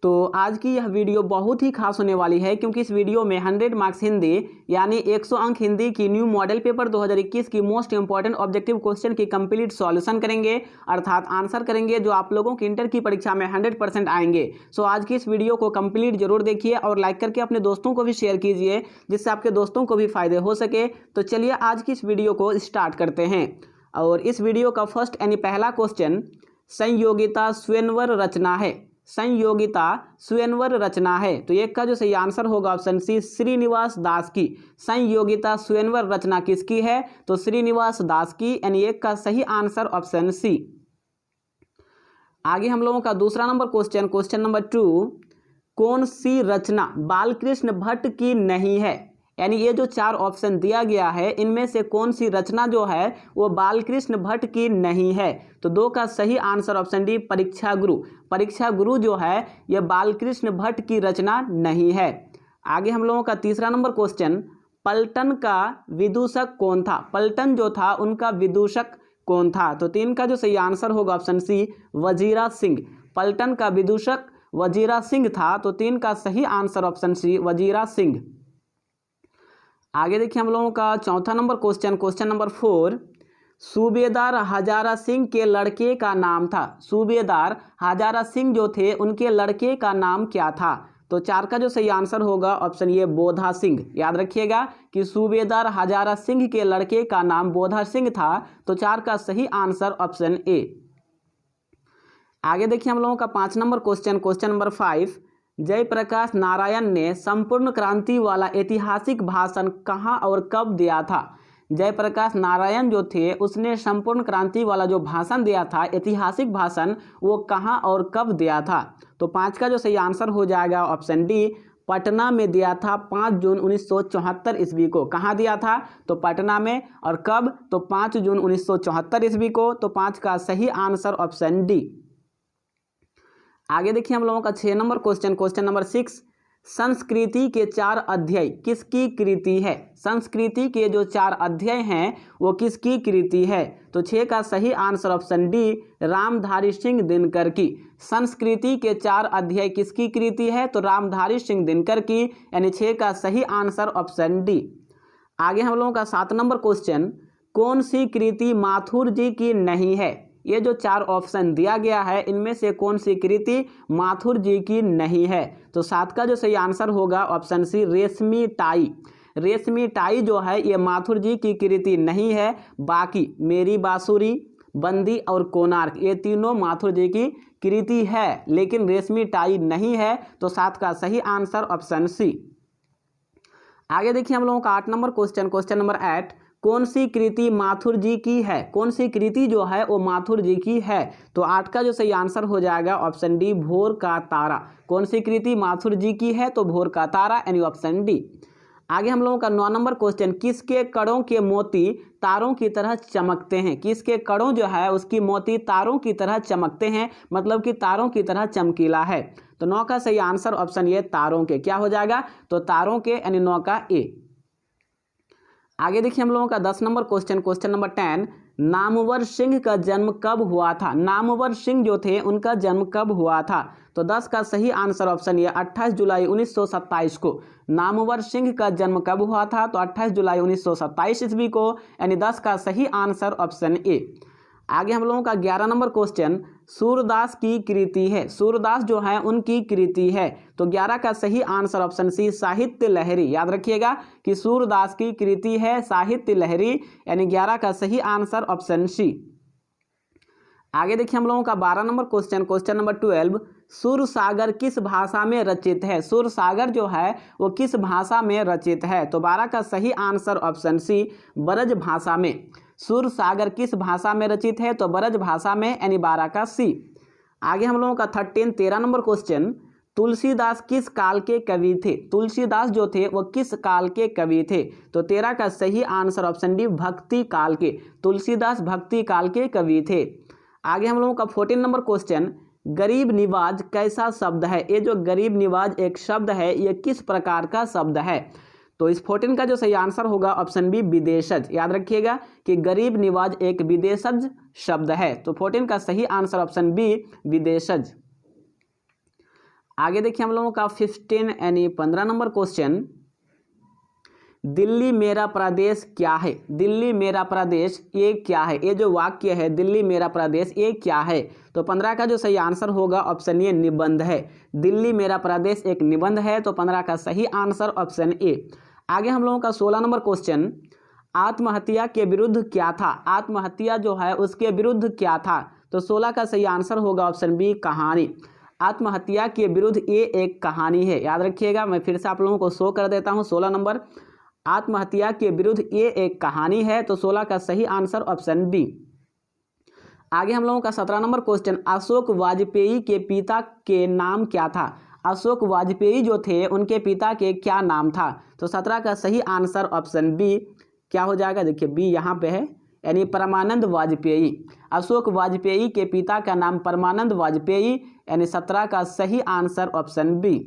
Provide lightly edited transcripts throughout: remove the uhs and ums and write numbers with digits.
तो आज की यह वीडियो बहुत ही खास होने वाली है, क्योंकि इस वीडियो में 100 मार्क्स हिंदी यानी 100 अंक हिंदी की न्यू मॉडल पेपर 2021 की मोस्ट इंपॉर्टेंट ऑब्जेक्टिव क्वेश्चन की कंप्लीट सॉल्यूशन करेंगे, अर्थात आंसर करेंगे, जो आप लोगों की इंटर की परीक्षा में 100% आएंगे। सो आज की इस वीडियो को कंप्लीट जरूर देखिए और लाइक करके अपने दोस्तों को भी शेयर कीजिए, जिससे आपके दोस्तों को भी फायदे हो सके। तो चलिए आज की इस वीडियो को स्टार्ट करते हैं। और इस वीडियो का फर्स्ट यानी पहला क्वेश्चन संयोगिता स्वयंवर रचना है। संयोगिता स्वयंवर रचना है, तो एक का जो सही आंसर होगा ऑप्शन सी, श्रीनिवास दास की। संयोगिता स्वयंवर रचना किसकी है? तो श्रीनिवास दास की, यानी एक का सही आंसर ऑप्शन सी। आगे हम लोगों का दूसरा नंबर क्वेश्चन, क्वेश्चन नंबर 2, कौन सी रचना बालकृष्ण भट्ट की नहीं है? यानी ये जो चार ऑप्शन दिया गया है, इनमें से कौन सी रचना जो है वो बालकृष्ण भट्ट की नहीं है? तो दो का सही आंसर ऑप्शन डी, परीक्षा गुरु। परीक्षा गुरु जो है ये बालकृष्ण भट्ट की रचना नहीं है। आगे हम लोगों का तीसरा नंबर क्वेश्चन, पलटन का विदूषक कौन था? पलटन जो था उनका विदूषक कौन था? तो तीन का जो सही आंसर होगा ऑप्शन सी, वजीरा सिंह। पलटन का विदूषक वजीरा सिंह था, तो तीन का सही answer option C, Wazira Singh. आगे देखिए हम लोगों का चौथा नंबर क्वेश्चन, क्वेश्चन नंबर 4, सूबेदार हजारा सिंह के लड़के का नाम था। सूबेदार हजारा सिंह जो थे उनके लड़के का नाम क्या था? तो चार का जो सही आंसर होगा ऑप्शन ये, बोधा सिंह। याद रखिएगा कि सूबेदार हजारा सिंह के लड़के का नाम बोधा सिंह था, तो चार का सही आंसर ऑप्शन ए। आगे देखिए हम लोगों का 5 number question, question number 5, Jayaprakash Narayan ने संपूर्ण क्रांति वाला ऐतिहासिक भाषण कहाँ और कब दिया था? जयप्रकाश नारायण जो थे उसने संपूर्ण क्रांति वाला जो भाषण दिया था, ऐतिहासिक भाषण, वो कहाँ और कब दिया था? तो 5 का जो सही आंसर हो जाएगा ऑप्शन डी, पटना में दिया था 5 जून 1974 ईस्वी को। कहाँ दिया था? तो पटना में। और कब? तो 5 जून 1974 ईस्वी को। तो 5 का सही आंसर ऑप्शन डी। आगे देखिए हम लोगों का 6 नंबर क्वेश्चन, क्वेश्चन नंबर 6, संस्कृति के 4 अध्याय किसकी कृति है? संस्कृति के जो 4 अध्याय हैं वो किसकी कृति है? तो 6 का सही answer option D, Ramdhari Singh Dinkar की। संस्कृति के 4 अध्याय किसकी कृति है? तो रामधारी सिंह दिनकर की, यानी 6 का सही आंसर ऑप्शन डी। आगे हम लोगों का 7 नंबर क्वेश्चन, कौन सी कृति माथुर जी की नहीं है? ये जो 4 ऑप्शन दिया गया है, इनमें से कौन सी कृति माथुर जी की नहीं है? तो 7 का जो सही आंसर होगा ऑप्शन सी, रेशमी टाई। रेशमी टाई जो है ये माथुर जी की कृति नहीं है। बाकी मेरी बांसुरी, बंदी और कोणार्क, ये तीनों माथुर जी की कृति है, लेकिन रेशमी टाई नहीं है। तो 7 का सही आंसर ऑप्शन सी। आगे देखिए हम लोगों का 8 नंबर क्वेश्चन, क्वेश्चन नंबर 8, कौन सी कृति माथुर जी की है? कौन सी कृति जो है वो माथुर जी की है? तो 8 का जो सही आंसर हो जाएगा ऑप्शन डी, भोर का तारा। कौन सी कृति माथुर जी की है? तो भोर का तारा, यानी ऑप्शन डी। आगे हम लोगों का 9 नंबर क्वेश्चन, किसके कड़ों के मोती तारों की तरह चमकते हैं? किसके कड़ों जो है उसकी मोती तारों की तरह चमकते हैं, मतलब कि तारों की तरह चमकीला है। तो 9 का सही आंसर ऑप्शन ये, तारों के। क्या हो जाएगा? तो तारों के, यानी 9 का ए। आगे देखिए हम लोगों का 10 number question, question number 10, Namvar Singh का जन्म कब हुआ था? नामवर सिंह जो थे उनका जन्म कब हुआ था? तो 10 का सही आंसर ऑप्शन ये, 28 जुलाई 1927 को। नामवर सिंह का जन्म कब हुआ था? तो 28 जुलाई 1927 ईस्वी को, यानी 10 का सही आंसर ऑप्शन ए। आगे हम लोगों का 11 नंबर क्वेश्चन, सूरदास की कृति है। सूरदास जो है उनकी कृति है। तो 11 का सही आंसर ऑप्शन सी, साहित्य लहरी। याद रखिएगा कि सूरदास की कृति है साहित्य लहरी, यानी 11 का सही आंसर ऑप्शन सी। आगे देखिए हम लोगों का 12 number question, question number 12, Sursagar किस भाषा में रचित है? सुरसागर जो है वो किस भाषा में रचित है? तो 12 का सही आंसर ऑप्शन सी, ब्रज भाषा में। सुरसागर किस भाषा में रचित है? तो ब्रज भाषा में, यानी 12 का सी। आगे हम लोगों का 13 नंबर क्वेश्चन, तुलसीदास किस काल के कवि थे? तुलसीदास जो थे वो किस काल के कवि थे? तो 13 का सही आंसर ऑप्शन डी, भक्ति काल के। तुलसीदास भक्ति काल के कवि थे। आगे हम लोगों का 14 नंबर क्वेश्चन, गरीब निवाज कैसा शब्द है? ये जो गरीब निवाज एक शब्द है, ये किस प्रकार का शब्द है? तो इस 14 का जो सही आंसर होगा ऑप्शन बी, विदेशज। याद रखिएगा कि गरीब निवाज एक विदेशज शब्द है। तो 14 का सही आंसर ऑप्शन बी, विदेशज। आगे देखिए हम लोगों का 15 यानी 15 नंबर क्वेश्चन, दिल्ली मेरा प्रदेश क्या है? दिल्ली मेरा प्रदेश ये क्या है? ये जो वाक्य है दिल्ली मेरा प्रदेश ये क्या है? तो 15 का जो सही आंसर होगा ऑप्शन ए निबंध है। दिल्ली मेरा प्रदेश एक निबंध है, तो 15 का सही आंसर ऑप्शन ए। आगे हम लोगों का 16 नंबर क्वेश्चन, आत्महत्या के विरुद्ध क्या था? आत्महत्या जो है उसके विरुद्ध क्या था? तो 16 का सही आंसर होगा ऑप्शन बी कहानी। आत्महत्या के विरुद्ध ये एक कहानी है, याद रखिएगा। मैं फिर से आप लोगों को शो कर देता हूँ 16 नंबर, आत्महत्या के विरुद्ध ये एक कहानी है, तो 16 का सही आंसर ऑप्शन बी। आगे हम लोगों का 17 नंबर क्वेश्चन, अशोक वाजपेयी के पिता के नाम क्या था? अशोक वाजपेयी जो थे उनके पिता के क्या नाम था? तो 17 का सही आंसर ऑप्शन बी क्या हो जाएगा? देखिए बी यहाँ पे है, यानी परमानंद वाजपेयी। अशोक वाजपेयी के पिता का नाम परमानंद वाजपेयी, यानी 17 का सही आंसर ऑप्शन बी।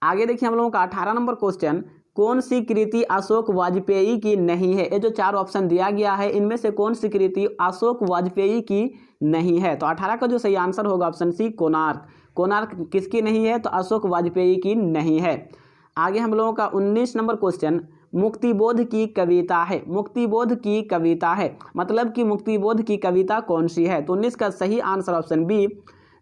आगे देखिए हम लोगों का 18 नंबर क्वेश्चन, कौन सी कृति अशोक वाजपेयी की नहीं है? ये जो 4 ऑप्शन दिया गया है इनमें से कौन सी कृति अशोक वाजपेयी की नहीं है? तो 18 का जो सही आंसर होगा ऑप्शन सी कोणार्क। कोणार्क किसकी नहीं है? तो अशोक वाजपेयी की नहीं है। आगे हम लोगों का 19 नंबर क्वेश्चन, मुक्तिबोध की कविता है। मुक्तिबोध की कविता है मतलब कि मुक्तिबोध की कविता कौन सी है? तो 19 का सही आंसर ऑप्शन बी,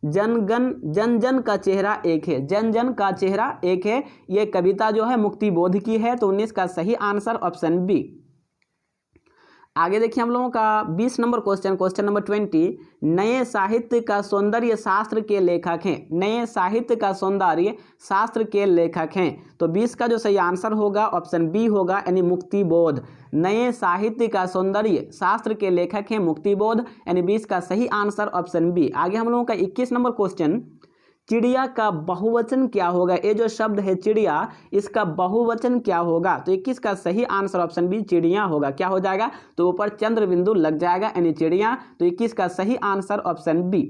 जन जन का चेहरा एक है। जन जन का चेहरा एक है, ये कविता जो है मुक्तिबोध की है, तो 19 का सही आंसर ऑप्शन बी। आगे देखिए हम लोगों का 20 नंबर क्वेश्चन, क्वेश्चन नंबर 20, नए साहित्य का सौंदर्य शास्त्र के लेखक हैं। नए साहित्य का सौंदर्य शास्त्र के लेखक हैं, तो 20 का जो सही आंसर होगा ऑप्शन बी होगा, यानी मुक्तिबोध। नए साहित्य का सौंदर्य शास्त्र के लेखक हैं मुक्तिबोध, यानी 20 का सही आंसर ऑप्शन बी। आगे हम लोगों का 21 नंबर क्वेश्चन, चिड़िया का बहुवचन क्या होगा? ये जो शब्द है चिड़िया, इसका बहुवचन क्या होगा? तो 21 का सही आंसर ऑप्शन बी चिड़िया होगा। क्या हो जाएगा? तो ऊपर चंद्र बिंदु लग जाएगा, यानी चिड़िया, तो 21 का सही आंसर ऑप्शन बी।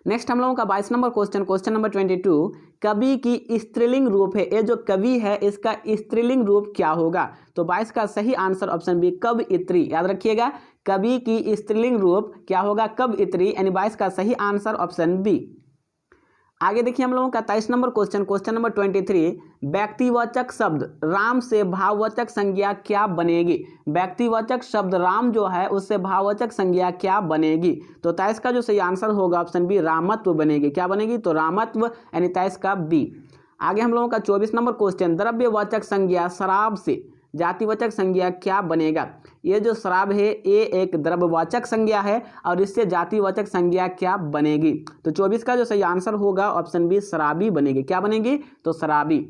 नेक्स्ट हम लोगों का 22 नंबर क्वेश्चन, क्वेश्चन नंबर 22, कवि की स्त्रीलिंग रूप है। ये जो कवि है इसका स्त्रीलिंग रूप क्या होगा? तो 22 का सही आंसर ऑप्शन बी कवयित्री। याद रखिएगा, कवि की स्त्रीलिंग रूप क्या होगा? कवयित्री, यानी 22 का सही आंसर ऑप्शन बी। आगे देखिए हम लोगों का 23 नंबर क्वेश्चन, क्वेश्चन नंबर 23, व्यक्तिवाचक शब्द राम से भाववाचक संज्ञा क्या बनेगी? व्यक्तिवाचक शब्द राम जो है उससे भाववाचक संज्ञा क्या बनेगी? तो 23 का जो सही आंसर होगा ऑप्शन बी रामत्व बनेगी। क्या बनेगी? तो रामत्व, यानी 23 का बी। आगे हम लोगों का 24 नंबर क्वेश्चन, द्रव्यवाचक संज्ञा शराब से जातिवाचक संज्ञा क्या बनेगा? ये जो शराब है ये एक द्रव्यवाचक संज्ञा है और इससे जातिवाचक संज्ञा क्या बनेगी? तो 24 का जो सही आंसर होगा ऑप्शन बी शराबी बनेगी। क्या बनेगी? तो शराबी।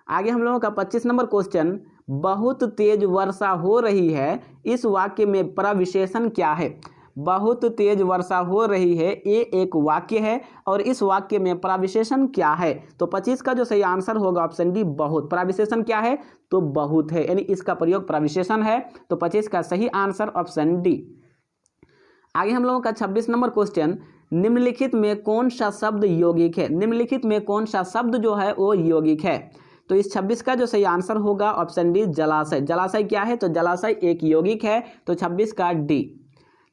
आगे हम लोगों का 25 नंबर क्वेश्चन, बहुत तेज वर्षा हो रही है, इस वाक्य में प्रविशेषण क्या है? बहुत तेज वर्षा हो रही है ये एक वाक्य है और इस वाक्य में प्रविशेषण क्या है? तो 25 का जो सही आंसर होगा ऑप्शन डी बहुत। प्रविशेषण क्या है? तो बहुत है, यानी इसका प्रयोग प्रविशेषण है, तो 25 का सही आंसर ऑप्शन डी। आगे हम लोगों का 26 नंबर क्वेश्चन, निम्नलिखित में कौन सा शब्द यौगिक है? निम्नलिखित में कौन सा शब्द जो है वो यौगिक है? तो इस 26 का जो सही आंसर होगा ऑप्शन डी जलाशय। जलाशय क्या है? तो जलाशय एक यौगिक है, तो 26 का डी।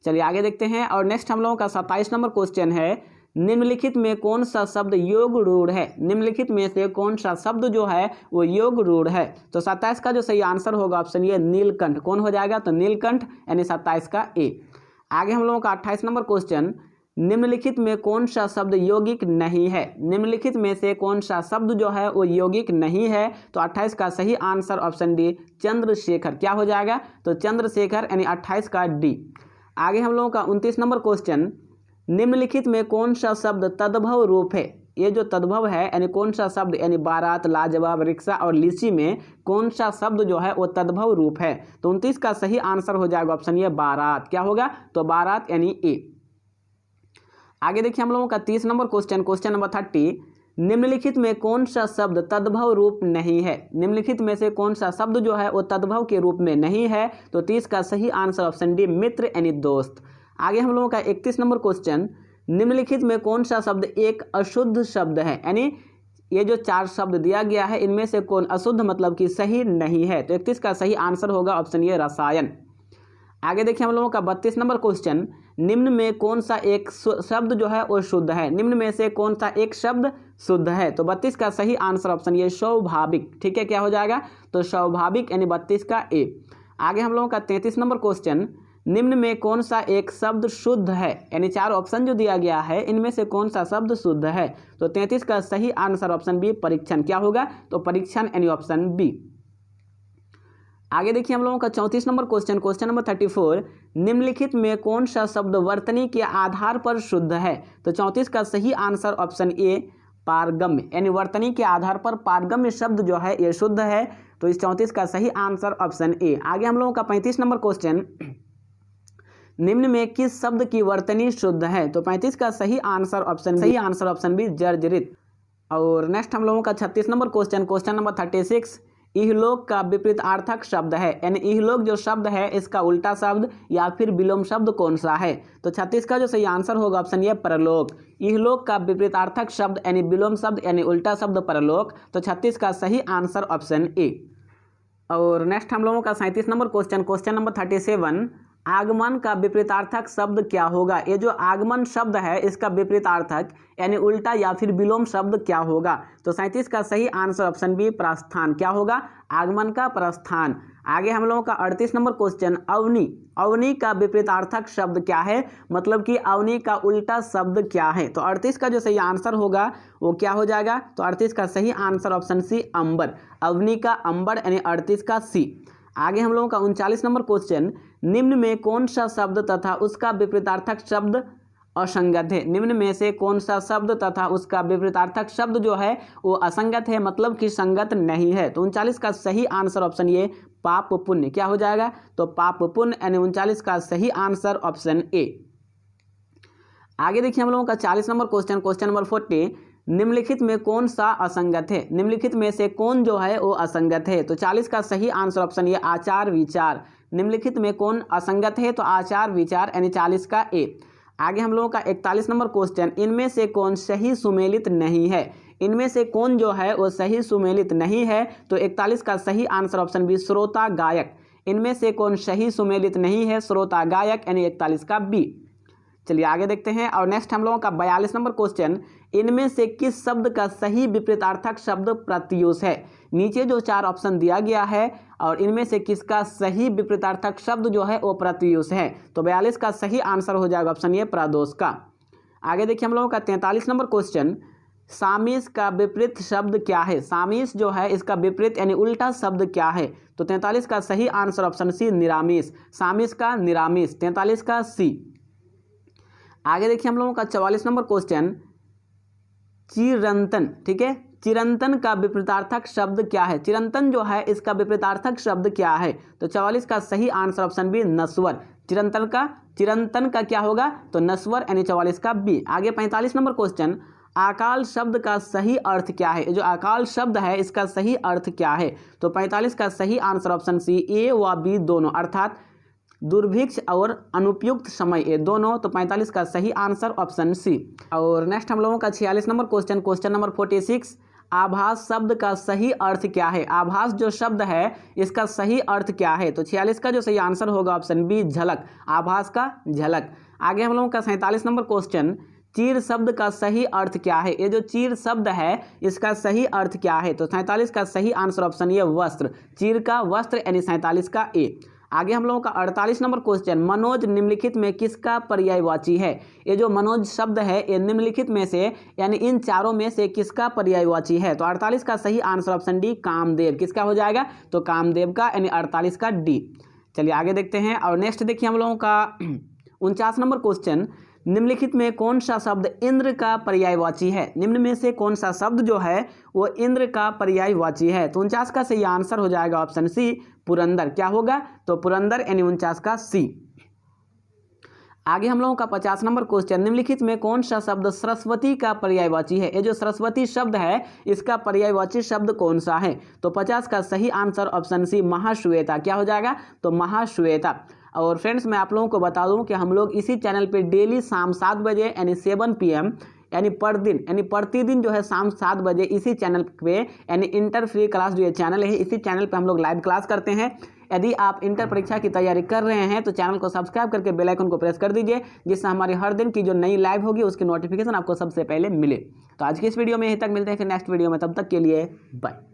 चलिए आगे देखते हैं। और नेक्स्ट हम लोगों का 27 नंबर क्वेश्चन है, निम्नलिखित में कौन सा शब्द योग रूढ़ है? निम्नलिखित में से कौन सा शब्द जो है वो योग रूढ़ है? तो 27 का जो सही आंसर होगा ऑप्शन ये नीलकंठ। कौन हो जाएगा? तो नीलकंठ, यानी 27 का ए। आगे हम लोगों का 28 नंबर क्वेश्चन, निम्नलिखित में कौन सा शब्द यौगिक नहीं है? निम्नलिखित में से कौन सा शब्द जो है वो यौगिक नहीं है? तो 28 का सही आंसर ऑप्शन डी चंद्रशेखर। क्या हो जाएगा? तो चंद्रशेखर, यानी 28 का डी। आगे हम लोगों का 29 नंबर क्वेश्चन, निम्नलिखित में कौन सा शब्द तद्भव रूप है? ये जो तद्भव है यानी कौन सा शब्द, यानी बारात, लाजवाब, रिक्शा और लीची में कौन सा शब्द जो है वो तद्भव रूप है? तो 29 का सही आंसर हो जाएगा ऑप्शन ये बारात। क्या होगा? तो बारात, यानी ए। आगे देखिए हम लोगों का 30 नंबर क्वेश्चन, क्वेश्चन नंबर 30, निम्नलिखित में कौन सा शब्द तद्भव रूप नहीं है? निम्नलिखित में से कौन सा शब्द जो है वो तद्भव के रूप में नहीं है? तो 30 का सही आंसर ऑप्शन डी मित्र, यानी दोस्त। आगे हम लोगों का 31 नंबर क्वेश्चन, निम्नलिखित में कौन सा शब्द एक अशुद्ध शब्द है? यानी ये जो 4 शब्द दिया गया है इनमें से कौन अशुद्ध मतलब कि सही नहीं है? तो 31 का सही आंसर होगा ऑप्शन ये रसायन। आगे देखिए हम लोगों का 32 नंबर क्वेश्चन, निम्न में कौन सा एक शब्द जो है वो शुद्ध है, निम्न में से कौन सा एक शब्द शुद्ध है। तो 32 का सही आंसर ऑप्शन ये स्वाभाविक, ठीक है, क्या हो जाएगा, तो स्वाभाविक यानी 32 का ए। आगे हम लोगों का 33 नंबर क्वेश्चन, निम्न में कौन सा एक शब्द शुद्ध है, यानी 4 ऑप्शन जो दिया गया है इनमें से कौन सा शब्द शुद्ध है। तो 33 का सही आंसर ऑप्शन बी परीक्षण, क्या होगा, तो परीक्षण यानी ऑप्शन बी। आगे देखिए हम लोगों का 34 नंबर क्वेश्चन, क्वेश्चन नंबर 34, निम्नलिखित में कौन सा शब्द वर्तनी के आधार पर शुद्ध है। तो 34 का सही आंसर ऑप्शन ए पारगम्य, यानी वर्तनी के आधार पर पारगम्य शब्द जो है ये शुद्ध है। तो इस 34 का सही आंसर ऑप्शन ए। आगे हम लोगों का 35 नंबर क्वेश्चन, निम्न में किस शब्द की वर्तनी शुद्ध है। तो 35 का सही आंसर ऑप्शन बी जर्जरित। और नेक्स्ट हम लोगों का 36 नंबर क्वेश्चन, क्वेश्चन नंबर 36, इहलोक का विपरीतार्थक शब्द है, यानी इहलोक जो शब्द है इसका उल्टा शब्द या फिर विलोम शब्द कौन सा है। तो 36 का जो सही आंसर होगा ऑप्शन ये परलोक। इहलोक का विपरीतार्थक शब्द यानी विलोम शब्द यानी उल्टा शब्द परलोक। तो 36 का सही आंसर ऑप्शन ए। और नेक्स्ट हम लोगों का 37 नंबर क्वेश्चन, क्वेश्चन नंबर 37, आगमन का विपरीतार्थक शब्द क्या होगा। ये जो आगमन शब्द है इसका विपरीतार्थक यानी उल्टा या फिर विलोम शब्द क्या होगा। तो 37 का सही आंसर ऑप्शन बी प्रस्थान, क्या होगा, आगमन का प्रस्थान। आगे हम लोगों का 38 नंबर क्वेश्चन, अवनी, अवनी का विपरीतार्थक शब्द क्या है, मतलब कि अवनी का उल्टा शब्द क्या है। तो 38 का जो सही आंसर होगा वो क्या हो जाएगा, तो 38 का सही आंसर ऑप्शन सी अंबर, अवनी का अंबर यानी 38 का सी। आगे हम लोगों का 39 नंबर क्वेश्चन, निम्न में कौन सा शब्द तथा उसका विपरीतार्थक शब्द असंगत है। निम्न में से कौन सा शब्द तथा उसका विपरीतार्थक शब्द जो है वो असंगत है, मतलब कि संगत नहीं है। तो 39 का सही आंसर ऑप्शन ये पाप पुण्य, क्या हो जाएगा, तो पाप पुण्य यानी 39 का सही आंसर ऑप्शन ए। आगे देखिए हम लोगों का 40 नंबर क्वेश्चन, क्वेश्चन नंबर 40, निम्नलिखित में कौन सा असंगत है, निम्नलिखित में से कौन जो है वो असंगत है। तो 40 का सही आंसर ऑप्शन ये आचार विचार, निम्नलिखित में कौन असंगत है, तो आचार विचार यानी 40 का ए। आगे हम लोगों का 41 नंबर क्वेश्चन, इनमें से कौन सही सुमेलित नहीं है, इनमें से कौन जो है वो सही सुमेलित नहीं है। तो 41 का सही आंसर ऑप्शन बी श्रोता गायक, इनमें से कौन सही सुमेलित नहीं है, श्रोता गायक यानी 41 का बी। चलिए आगे देखते हैं। और नेक्स्ट हम लोगों का 42 नंबर क्वेश्चन, इनमें से किस शब्द का सही विपरीतार्थक शब्द प्रत्युष है। नीचे जो 4 ऑप्शन दिया गया है और इनमें से किसका सही विपरीतार्थक शब्द जो है वो प्रत्युष है। तो 42 का सही आंसर हो जाएगा ऑप्शन ये प्रदोष का। आगे देखिए हम लोगों का 43 नंबर क्वेश्चन, सामिस का विपरीत शब्द क्या है। सामिस जो है इसका विपरीत यानी उल्टा शब्द क्या है। तो 43 का सही आंसर ऑप्शन सी निरामिस, सामिस का निरामिस, 43 का सी। आगे देखिए हम लोगों का 44 नंबर क्वेश्चन, चिरंतन, ठीक है, चिरंतन का विपरीतार्थक शब्द क्या है। चिरंतन जो है इसका विपरीतार्थक शब्द क्या है। तो 44 का सही आंसर ऑप्शन बी नश्वर, चिरंतन का क्या होगा, तो नश्वर यानी 44 का बी। आगे 45 नंबर क्वेश्चन, अकाल शब्द का सही अर्थ क्या है। जो अकाल शब्द है इसका सही अर्थ क्या है। तो 45 का सही आंसर ऑप्शन सी ए व बी दोनों, अर्थात दुर्भिक्ष और अनुपयुक्त समय ये दोनों। तो 45 का सही आंसर ऑप्शन सी। और नेक्स्ट हम लोगों का 46 नंबर क्वेश्चन, क्वेश्चन नंबर 46, आभास शब्द का सही अर्थ क्या है। आभास जो शब्द है इसका सही अर्थ क्या है। तो 46 का जो सही आंसर होगा ऑप्शन बी झलक, आभास का झलक। आगे हम लोगों का 47 नंबर क्वेश्चन, चीर शब्द का सही अर्थ क्या है। ये जो चीर शब्द है इसका सही अर्थ क्या है। तो 47 का सही आंसर ऑप्शन ये वस्त्र, चीर का वस्त्र यानी 47 का ए। आगे हम लोगों का 48 नंबर क्वेश्चन, मनोज निम्नलिखित में किसका पर्यायवाची है। ये जो मनोज शब्द है ये निम्नलिखित में से यानी इन चारों में से किसका पर्यायवाची है। तो 48 का सही आंसर ऑप्शन डी कामदेव, किसका हो जाएगा, तो कामदेव का यानी 48 का डी। चलिए आगे देखते हैं। और नेक्स्ट देखिए हम लोगों का 49 नंबर क्वेश्चन, निम्नलिखित में कौन सा शब्द इंद्र का पर्यायवाची है। निम्न में से कौन सा शब्द जो है वो इंद्र का पर्यायवाची है। तो 49 का सही आंसर हो जाएगा ऑप्शन सी पुरंदर, क्या होगा, तो पुरंदर यानी 49 का सी। आगे हम लोगों का 50 नंबर क्वेश्चन, निम्नलिखित में कौन सा शब्द सरस्वती का पर्यायवाची है। ये जो सरस्वती शब्द है इसका पर्यायवाची शब्द कौन सा है। तो 50 का सही आंसर ऑप्शन सी महाश्वेता, क्या हो जाएगा, तो महाश्वेता। और फ्रेंड्स मैं आप लोगों को बता दूं कि हम लोग इसी चैनल पे डेली शाम 7 बजे यानी 7 PM यानी प्रतिदिन जो है शाम 7 बजे इसी चैनल पे यानी इंटर फ्री क्लास जो ये चैनल है इसी चैनल पे हम लोग लाइव क्लास करते हैं। यदि आप इंटर परीक्षा की तैयारी कर रहे हैं तो चैनल को सब्सक्राइब करके बेल आइकन को प्रेस कर दीजिए, जिससे हमारी हर दिन की जो नई लाइव होगी उसकी नोटिफिकेशन आपको सबसे पहले मिले। तो आज की इस वीडियो में यहीं तक, मिलते हैं फिर नेक्स्ट वीडियो में, तब तक के लिए बाय।